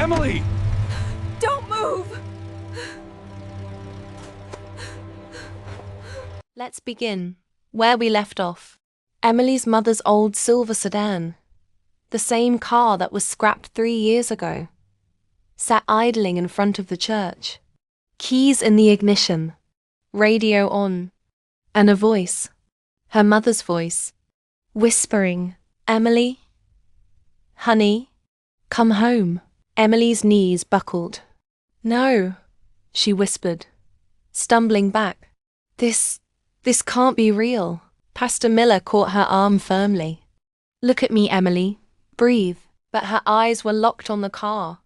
Emily! Don't move! Let's begin where we left off. Emily's mother's old silver sedan, the same car that was scrapped 3 years ago, sat idling in front of the church. Keys in the ignition, radio on, and a voice, her mother's voice, whispering, "Emily, honey, come home." Emily's knees buckled. "No," she whispered, stumbling back. This can't be real." Pastor Miller caught her arm firmly. "Look at me, Emily. Breathe." But her eyes were locked on the car,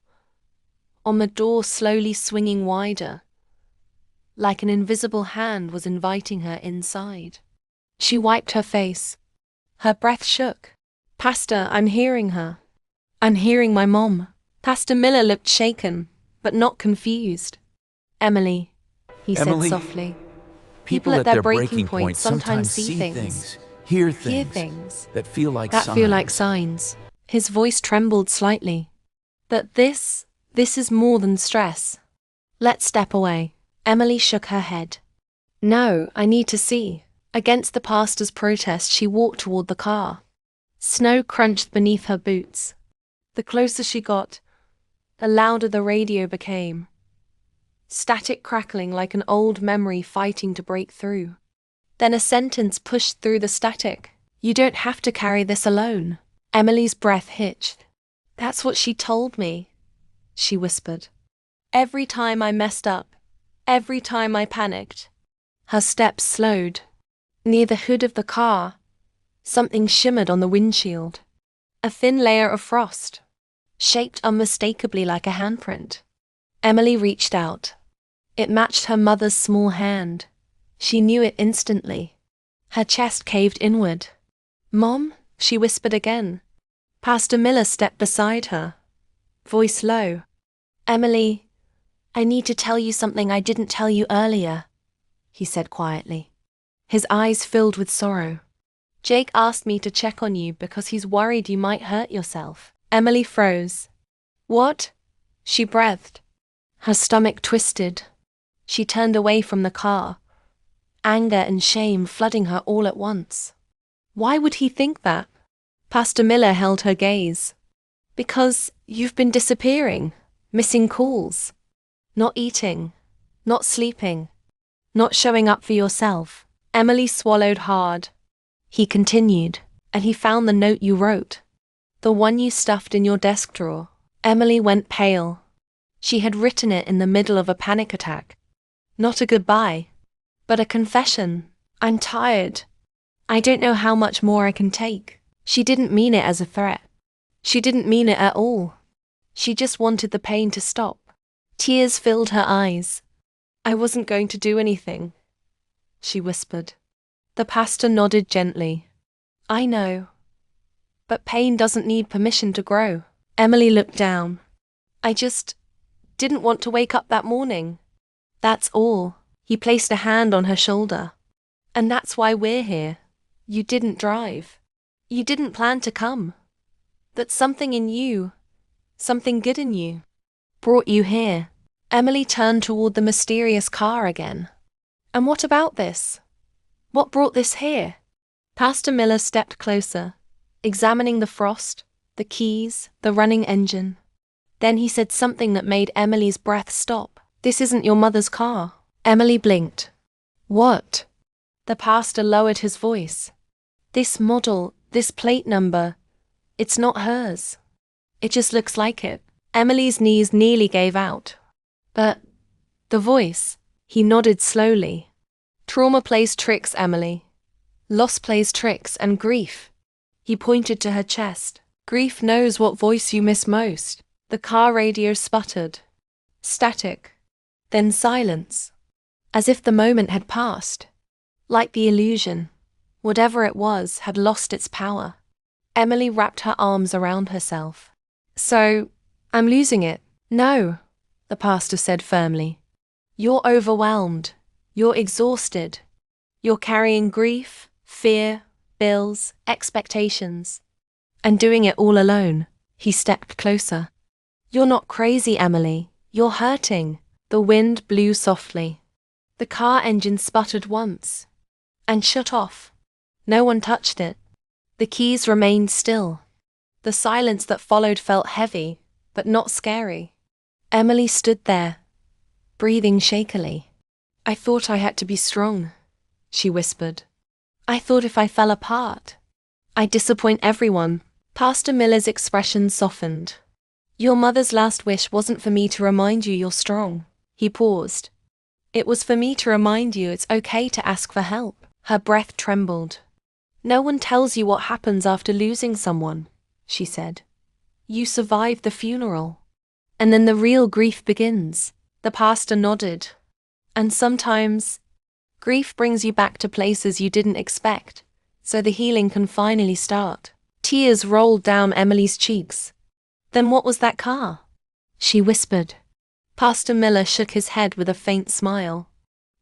on the door slowly swinging wider, like an invisible hand was inviting her inside. She wiped her face. Her breath shook. "Pastor, I'm hearing her. I'm hearing my mom." Pastor Miller looked shaken, but not confused. "Emily," he said softly. People at their breaking point sometimes see things, hear things that feel like signs. His voice trembled slightly. "But this is more than stress. Let's step away." Emily shook her head. "No, I need to see." Against the pastor's protest, she walked toward the car. Snow crunched beneath her boots. The closer she got, the louder the radio became. Static crackling like an old memory fighting to break through. Then a sentence pushed through the static. "You don't have to carry this alone." Emily's breath hitched. "That's what she told me," she whispered. "Every time I messed up, every time I panicked." Her steps slowed. Near the hood of the car, something shimmered on the windshield. A thin layer of frost, shaped unmistakably like a handprint. Emily reached out. It matched her mother's small hand. She knew it instantly. Her chest caved inward. "Mom?" she whispered again. Pastor Miller stepped beside her, voice low. "Emily, I need to tell you something I didn't tell you earlier," he said quietly. His eyes filled with sorrow. "Jake asked me to check on you because he's worried you might hurt yourself." Emily froze. "What?" she breathed. Her stomach twisted. She turned away from the car, anger and shame flooding her all at once. Why would he think that? Pastor Miller held her gaze. "Because you've been disappearing, missing calls, not eating, not sleeping, not showing up for yourself." Emily swallowed hard. He continued, "And he found the note you wrote, the one you stuffed in your desk drawer." Emily went pale. She had written it in the middle of a panic attack. Not a goodbye, but a confession. "I'm tired. I don't know how much more I can take." She didn't mean it as a threat. She didn't mean it at all. She just wanted the pain to stop. Tears filled her eyes. "I wasn't going to do anything," she whispered. The pastor nodded gently. "I know. But pain doesn't need permission to grow." Emily looked down. "I just didn't want to wake up that morning. That's all." He placed a hand on her shoulder. "And that's why we're here. You didn't drive. You didn't plan to come. But something in you, something good in you, brought you here." Emily turned toward the mysterious car again. "And what about this? What brought this here?" Pastor Miller stepped closer, examining the frost, the keys, the running engine. Then he said something that made Emily's breath stop. "This isn't your mother's car." Emily blinked. "What?" The pastor lowered his voice. "This model, this plate number, it's not hers. It just looks like it." Emily's knees nearly gave out. "But the voice," he nodded slowly. "Trauma plays tricks, Emily. Loss plays tricks, and grief." He pointed to her chest. "Grief knows what voice you miss most." The car radio sputtered. Static. Then silence. As if the moment had passed. Like the illusion, whatever it was, had lost its power. Emily wrapped her arms around herself. "So, I'm losing it." "No," the pastor said firmly. "You're overwhelmed. You're exhausted. You're carrying grief, fear, bills, expectations. And doing it all alone." He stepped closer. "You're not crazy, Emily. You're hurting." The wind blew softly. The car engine sputtered once and shut off. No one touched it. The keys remained still. The silence that followed felt heavy, but not scary. Emily stood there, breathing shakily. "I thought I had to be strong," she whispered. "I thought if I fell apart, I'd disappoint everyone." Pastor Miller's expression softened. "Your mother's last wish wasn't for me to remind you you're strong." He paused. "It was for me to remind you it's okay to ask for help." Her breath trembled. "No one tells you what happens after losing someone," she said. "You survive the funeral. And then the real grief begins." The pastor nodded. "And sometimes, grief brings you back to places you didn't expect, so the healing can finally start." Tears rolled down Emily's cheeks. "Then what was that car?" she whispered. Pastor Miller shook his head with a faint smile.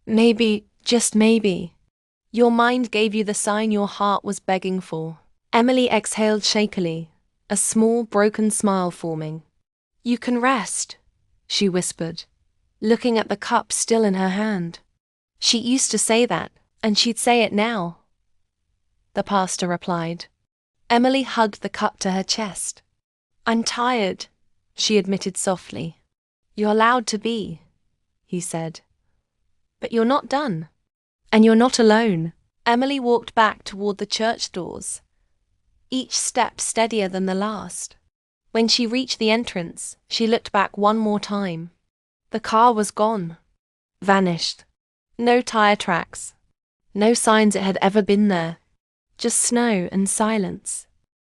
"Maybe, just maybe, your mind gave you the sign your heart was begging for." Emily exhaled shakily, a small broken smile forming. "You can rest," she whispered, looking at the cup still in her hand. "She used to say that, and she'd say it now," the pastor replied. Emily hugged the cup to her chest. "I'm tired," she admitted softly. "You're allowed to be," he said. "But you're not done. And you're not alone." Emily walked back toward the church doors, each step steadier than the last. When she reached the entrance, she looked back one more time. The car was gone. Vanished. No tire tracks. No signs it had ever been there. Just snow and silence.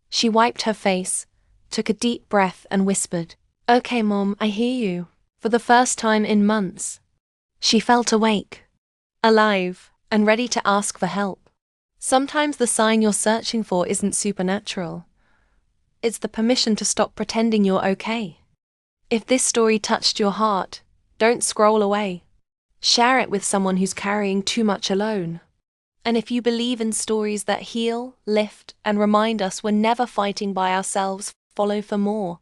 She wiped her face, took a deep breath and whispered, "Okay, Mom, I hear you." For the first time in months, she felt awake, alive, and ready to ask for help. Sometimes the sign you're searching for isn't supernatural. It's the permission to stop pretending you're okay. If this story touched your heart, don't scroll away. Share it with someone who's carrying too much alone. And if you believe in stories that heal, lift, and remind us we're never fighting by ourselves, follow for more.